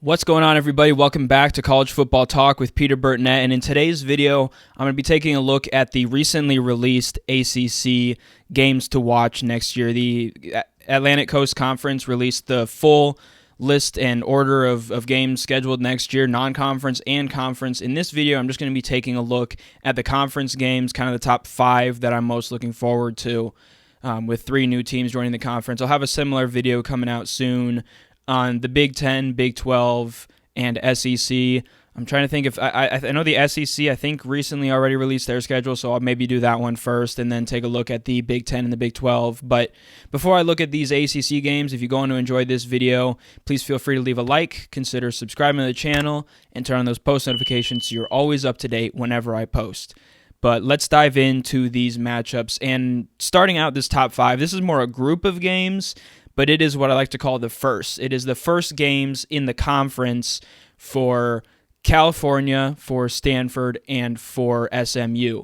What's going on, everybody? Welcome back to College Football Talk with Peter Burtonette, and in today's video, I'm going to be taking a look at the recently released ACC games to watch next year. The Atlantic Coast Conference released the full list and order of games scheduled next year, non-conference and conference. In this video, I'm just going to be taking a look at the conference games, kind of the top 5 that I'm most looking forward to, with 3 new teams joining the conference. I'll have a similar video coming out soon on the Big 10, Big 12, and SEC. I'm trying to think if I know the SEC, I think, recently already released their schedule, so I'll maybe do that one first and then take a look at the Big 10 and the Big 12. But before I look at these ACC games, if you're going to enjoy this video, please feel free to leave a like, consider subscribing to the channel, and turn on those post notifications so you're always up to date whenever I post. But let's dive into these matchups. And starting out this top 5, this is more a group of games, but it is what I like to call the first. It is the first games in the conference for California, for Stanford, and for SMU.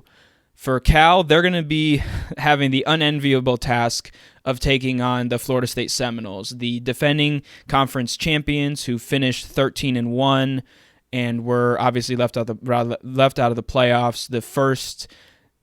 For Cal, they're going to be having the unenviable task of taking on the Florida State Seminoles, the defending conference champions who finished 13-1 and were obviously left out of the playoffs, the first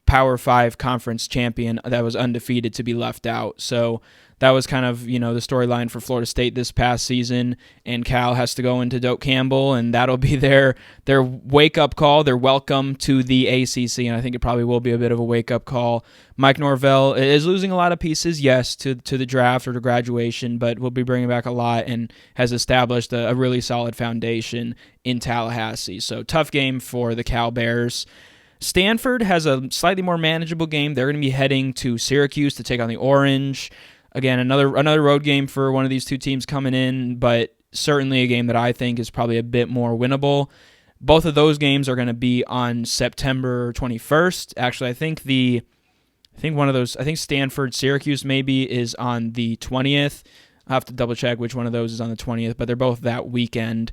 Power 5 conference champion that was undefeated to be left out. So that was kind of, the storyline for Florida State this past season, and Cal has to go into Doak Campbell, and that'll be their wake-up call, their welcome to the ACC, and I think it probably will be a bit of a wake-up call. Mike Norvell is losing a lot of pieces, yes, to the draft or to graduation, but will be bringing back a lot and has established a really solid foundation in Tallahassee. So tough game for the Cal Bears. Stanford has a slightly more manageable game. They're going to be heading to Syracuse to take on the Orange. Again, another road game for one of these two teams coming in, but certainly a game that I think is probably a bit more winnable. Both of those games are going to be on September 21st. Actually, I think Stanford Syracuse maybe is on the 20th. I'll have to double check which one of those is on the 20th, but they're both that weekend,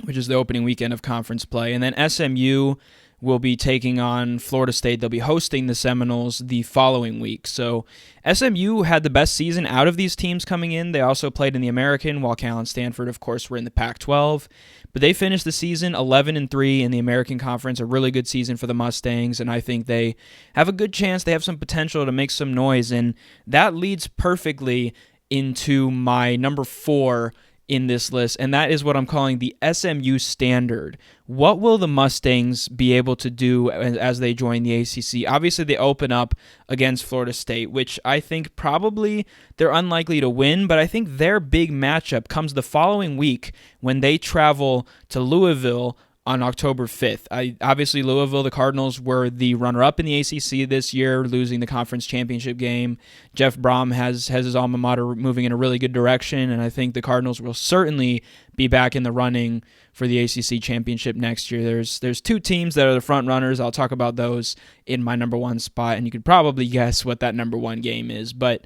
which is the opening weekend of conference play. And then SMU will be taking on Florida State. They'll be hosting the Seminoles the following week. So SMU had the best season out of these teams coming in. They also played in the American, while Cal and Stanford, of course, were in the Pac-12. But they finished the season 11-3 in the American Conference, a really good season for the Mustangs, and I think they have a good chance. They have some potential to make some noise, and that leads perfectly into my number 4 in this list, and that is what I'm calling the SMU standard. What will the Mustangs be able to do as they join the ACC? Obviously, they open up against Florida State, which I think probably they're unlikely to win, but I think their big matchup comes the following week when they travel to Louisville on October 5th. Obviously, Louisville, the Cardinals, were the runner-up in the ACC this year, losing the conference championship game. Jeff Brom has his alma mater moving in a really good direction, and I think the Cardinals will certainly be back in the running for the ACC championship next year. There's 2 teams that are the front runners. I'll talk about those in my number 1 spot, and you could probably guess what that number 1 game is. But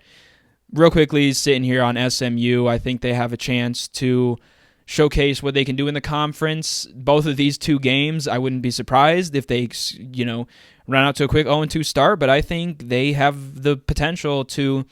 real quickly, sitting here on SMU, I think they have a chance to showcase what they can do in the conference. Both of these 2 games, I wouldn't be surprised if they, run out to a quick 0-2 start, but I think they have the potential to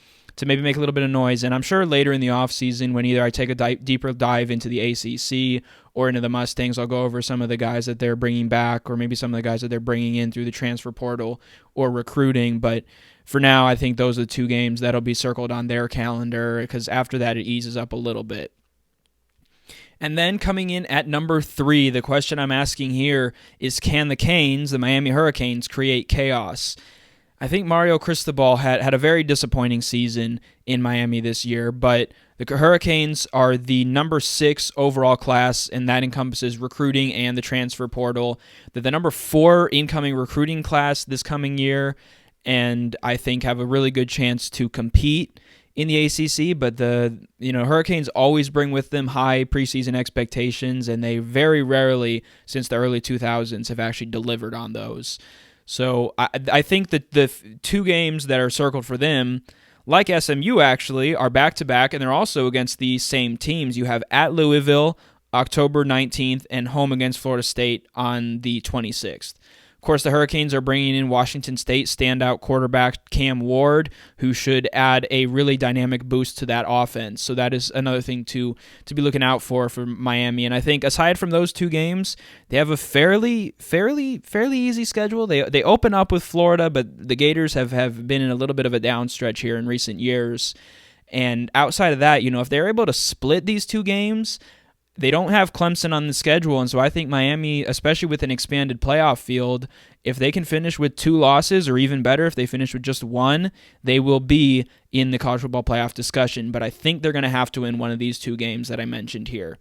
maybe make a little bit of noise. And I'm sure later in the offseason, when either I take a deeper dive into the ACC or into the Mustangs, I'll go over some of the guys that they're bringing back, or maybe some of the guys that they're bringing in through the transfer portal or recruiting. But for now, I think those are the 2 games that'll be circled on their calendar, because after that, it eases up a little bit. And then coming in at number 3, the question I'm asking here is, can the Canes, the Miami Hurricanes, create chaos? I think Mario Cristobal had a very disappointing season in Miami this year, but the Hurricanes are the number 6 overall class, and that encompasses recruiting and the transfer portal. They're the number 4 incoming recruiting class this coming year, and I think have a really good chance to compete in the ACC, but the Hurricanes always bring with them high preseason expectations, and they very rarely, since the early 2000s, have actually delivered on those. So I think that the 2 games that are circled for them, like SMU actually, are back-to-back, and they're also against the same teams. You have at Louisville, October 19th, and home against Florida State on the 26th. Of course, the Hurricanes are bringing in Washington State standout quarterback Cam Ward, who should add a really dynamic boost to that offense. So that is another thing to be looking out for Miami. And I think aside from those two games, they have a fairly easy schedule. They open up with Florida, but the Gators have been in a little bit of a down stretch here in recent years. And outside of that, if they're able to split these two games, they don't have Clemson on the schedule, and so I think Miami, especially with an expanded playoff field, if they can finish with 2 losses, or even better, if they finish with just 1, they will be in the college football playoff discussion. But I think they're going to have to win one of these 2 games that I mentioned here.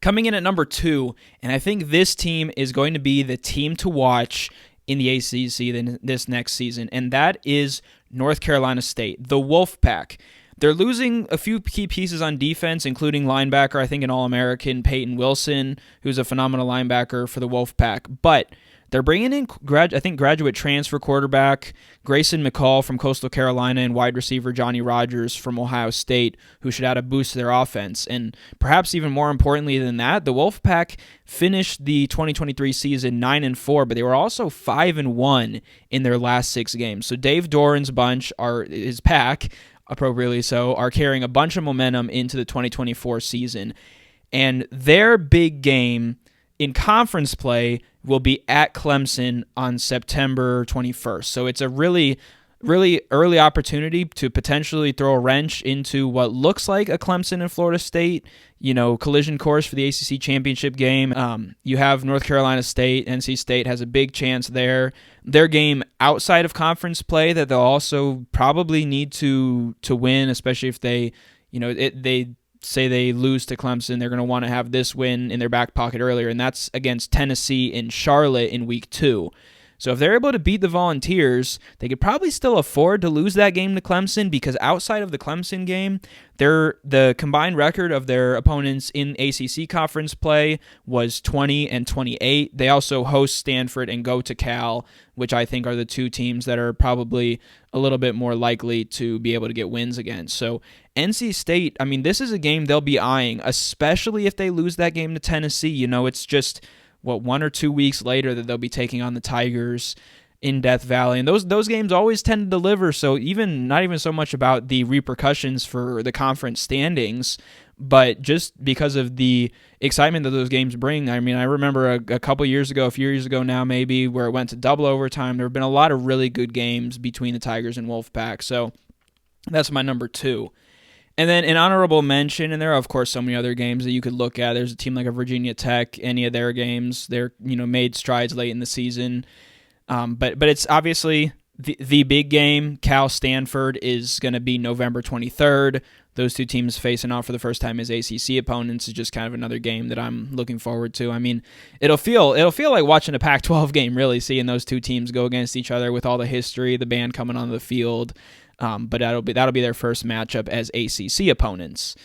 Coming in at number 2, and I think this team is going to be the team to watch in the ACC this next season, and that is North Carolina State, the Wolfpack. They're losing a few key pieces on defense, including linebacker, I think an All-American, Peyton Wilson, who's a phenomenal linebacker for the Wolfpack. But they're bringing in, graduate transfer quarterback Grayson McCall from Coastal Carolina and wide receiver Johnny Rogers from Ohio State, who should add a boost to their offense. And perhaps even more importantly than that, the Wolfpack finished the 2023 season 9-4, but they were also 5-1 in their last 6 games. So Dave Doran's bunch, his pack, appropriately so, are carrying a bunch of momentum into the 2024 season. And their big game in conference play will be at Clemson on September 21st. So it's a really early opportunity to potentially throw a wrench into what looks like a Clemson and Florida State, collision course for the ACC championship game. You have North Carolina State. NC State has a big chance there. Their game outside of conference play that they'll also probably need to win, especially if they say they lose to Clemson, they're going to want to have this win in their back pocket earlier, and that's against Tennessee in Charlotte in week 2. So if they're able to beat the Volunteers, they could probably still afford to lose that game to Clemson, because outside of the Clemson game, the combined record of their opponents in ACC conference play was 20-28. They also host Stanford and go to Cal, which I think are the 2 teams that are probably a little bit more likely to be able to get wins against. So NC State, this is a game they'll be eyeing, especially if they lose that game to Tennessee. It's just 1 or 2 weeks later that they'll be taking on the Tigers in Death Valley, and those games always tend to deliver. So not even so much about the repercussions for the conference standings, but just because of the excitement that those games bring. I remember a couple years ago, a few years ago now maybe, where it went to double overtime. There have been a lot of really good games between the Tigers and Wolfpack, so that's my number 2. And then an honorable mention, and there are, of course, so many other games that you could look at. There's a team like a Virginia Tech, any of their games. They're, made strides late in the season. But it's obviously the big game. Cal-Stanford is going to be November 23rd. Those 2 teams facing off for the first time as ACC opponents is just kind of another game that I'm looking forward to. It'll feel like watching a Pac-12 game, really, seeing those 2 teams go against each other with all the history, the band coming onto the field. But that'll be their first matchup as ACC opponents.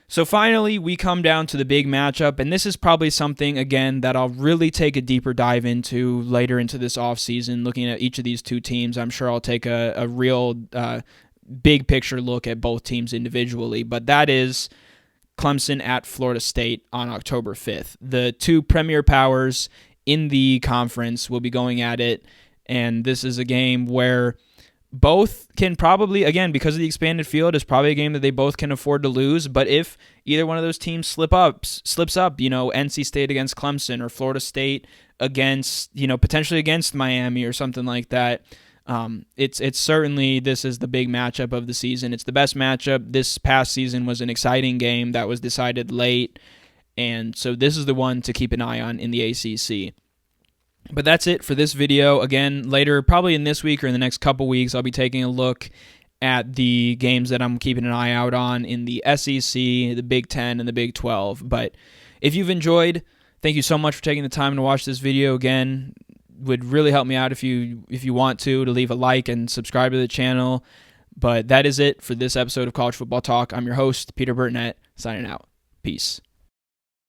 So finally, we come down to the big matchup, and this is probably something, again, that I'll really take a deeper dive into later into this offseason, looking at each of these 2 teams. I'm sure I'll take a real big picture look at both teams individually, but that is Clemson at Florida State on October 5th. The 2 premier powers in the conference will be going at it, and this is a game where both can probably, again, because of the expanded field, is probably a game that they both can afford to lose. But if either one of those teams slips up, NC State against Clemson or Florida State against, potentially against Miami or something like that, it's certainly, this is the big matchup of the season. It's the best matchup. This past season was an exciting game that was decided late, and so this is the one to keep an eye on in the ACC. But that's it for this video. Again, later, probably in this week or in the next couple weeks, I'll be taking a look at the games that I'm keeping an eye out on in the SEC, the Big Ten, and the Big 12. But if you've enjoyed, thank you so much for taking the time to watch this video. Again, would really help me out if you want to leave a like and subscribe to the channel. But that is it for this episode of College Football Talk. I'm your host, Peter Burtnett, signing out. Peace.